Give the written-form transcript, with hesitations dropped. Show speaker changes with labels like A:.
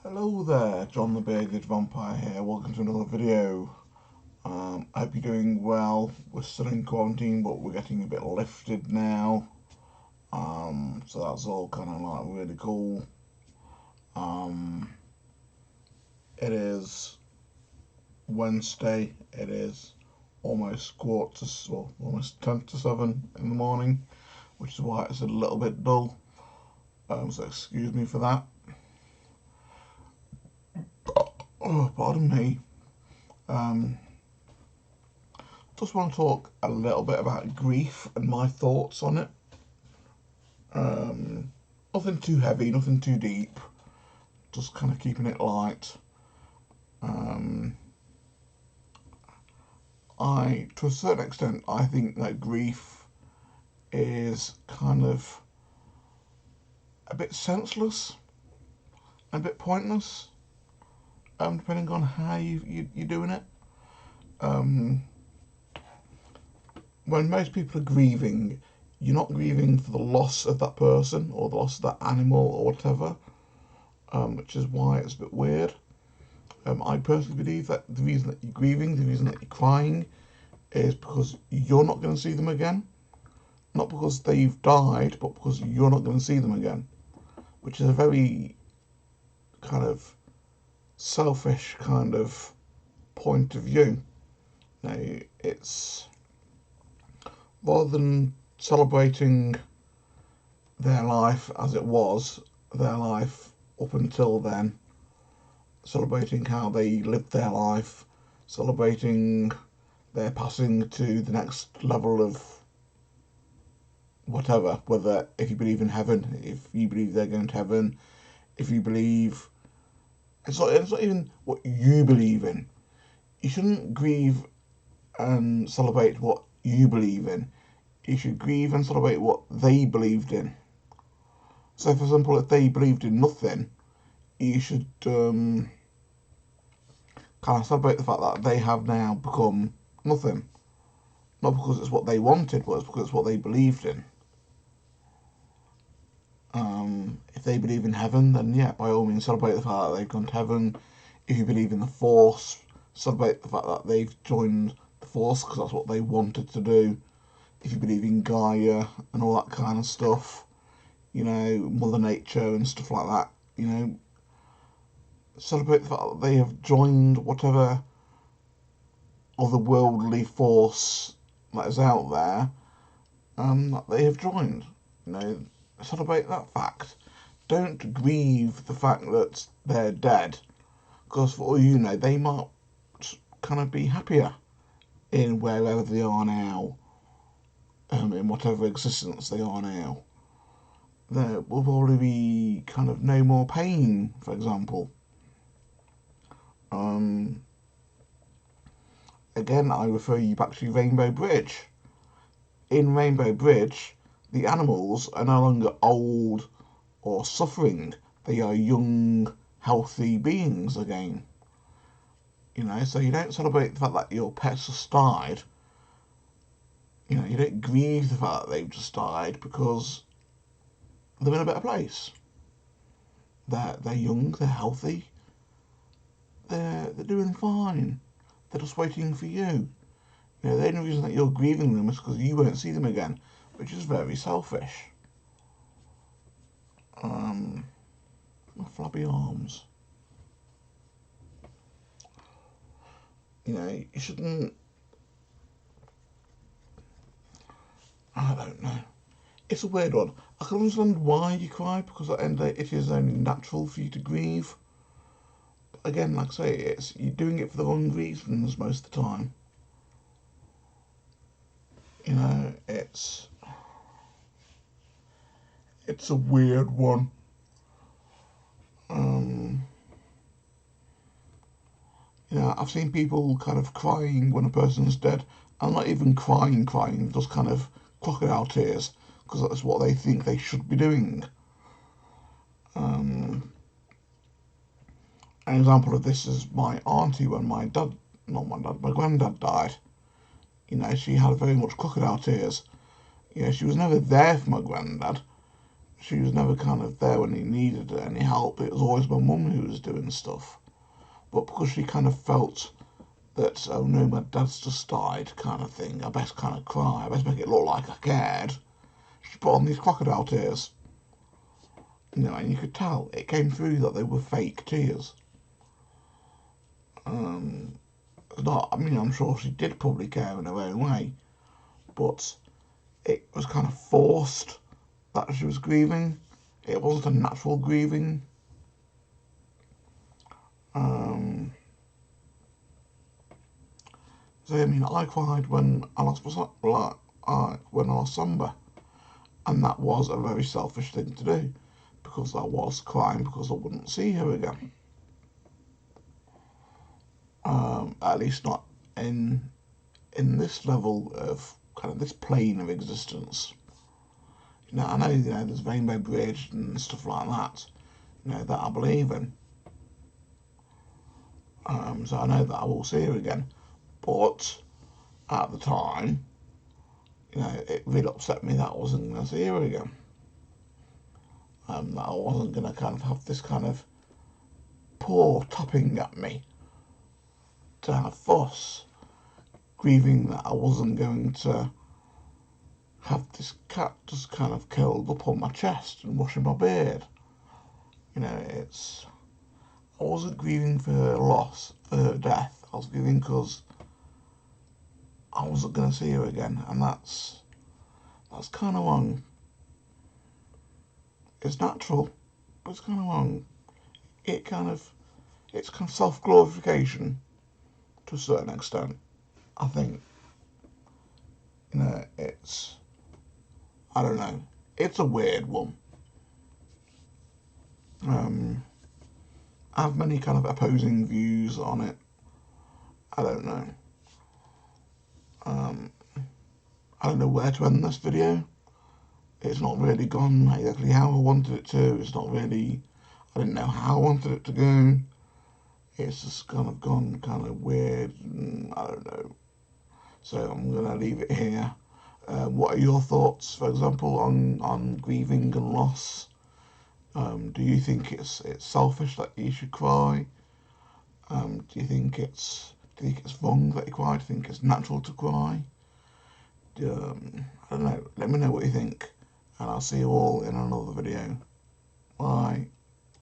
A: Hello there, John the Bearded Vampire here. Welcome to another video. I hope you're doing well. We're still in quarantine, but we're getting a bit lifted now. So that's all kind of like really cool. It is Wednesday. It is almost almost 10 to 7 in the morning, which is why it's a little bit dull. So excuse me for that. Oh, pardon me. Just want to talk a little bit about grief and my thoughts on it. Nothing too heavy, nothing too deep. Just kind of keeping it light. To a certain extent, I think that grief is kind of a bit senseless, a bit pointless, depending on how you're doing it. When most people are grieving, you're not grieving for the loss of that person or the loss of that animal or whatever, which is why it's a bit weird. I personally believe that the reason that you're grieving, the reason that you're crying, is because you're not going to see them again. Not because they've died, but because you're not going to see them again. Which is a very kind of selfish kind of point of view. Now, it's rather than celebrating their life as it was, their life up until then, celebrating how they lived their life, celebrating their passing to the next level of whatever, whether if you believe in heaven, if you believe they're going to heaven, if you believe it's not even what you believe in. You shouldn't grieve and celebrate what you believe in. You should grieve and celebrate what they believed in. So, for example, if they believed in nothing, you should kind of celebrate the fact that they have now become nothing. Not because it's what they wanted, but it's because it's what they believed in. If they believe in heaven, then yeah, by all means celebrate the fact that they've gone to heaven. If you believe in the Force, celebrate the fact that they've joined the Force because that's what they wanted to do. If you believe in Gaia and all that kind of stuff, Mother Nature and stuff like that, celebrate the fact that they have joined whatever otherworldly force that is out there, that they have joined. Celebrate that fact. Don't grieve the fact that they're dead, because for all you know, they might kind of be happier in wherever they are now, in whatever existence they are now. There will probably be kind of no more pain, for example. Again, I refer you back to Rainbow Bridge. In Rainbow Bridge, the animals are no longer old or suffering. They are young, healthy beings again. So you don't celebrate the fact that your pets just died. You don't grieve the fact that they've just died because they're in a better place. They're young, they're healthy, they're doing fine. They're just waiting for you. The only reason that you're grieving them is because you won't see them again, which is very selfish. My flabby arms. You shouldn't. I don't know. It's a weird one. I can understand why you cry, because at the end of the day, it is only natural for you to grieve. But again, like I say, you're doing it for the wrong reasons most of the time. It's a weird one. I've seen people kind of crying when a person's dead. I'm not even crying, just kind of crocodile tears, because that's what they think they should be doing. An example of this is my auntie when my granddad died. She had very much crocodile tears. She was never there for my granddad. she was never kind of there when he needed any help. It was always my mum who was doing stuff. But because she kind of felt that, oh no, my dad's just died kind of thing, I best kind of cry, I best make it look like I cared, she put on these crocodile tears. You know, and you could tell it came through that they were fake tears. Not, I mean, I'm sure she did probably care in her own way, but it was kind of forced that she was grieving. It wasn't a natural grieving. So I mean, I cried when I lost Samba, and that was a very selfish thing to do, because I was crying because I wouldn't see her again. At least not in this level of kind of this plane of existence. You know, I know, you know, there's Rainbow Bridge and stuff like that, you know, that I believe in. So I know that I will see her again. But at the time, you know, it really upset me that I wasn't going to see her again. That I wasn't going to kind of have this kind of paw tapping at me to have fuss, grieving that I wasn't going to have this cat just kind of curled up on my chest and washing my beard. You know, I wasn't grieving for her loss, for her death. I was grieving because I wasn't going to see her again, and that's kind of wrong. It's natural, but it's kind of wrong. It's kind of self-glorification to a certain extent. I think, you know, I don't know. It's a weird one. I have many kind of opposing views on it. I don't know. I don't know where to end this video. It's not really gone exactly how I wanted it to. It's not really, I didn't know how I wanted it to go. It's just kind of gone kind of weird, I don't know. So I'm going to leave it here. What are your thoughts, for example, on grieving and loss? Do you think it's selfish that you should cry? Do you think it's wrong that you cry? Do you think it's natural to cry? I don't know. Let me know what you think, and I'll see you all in another video. Bye.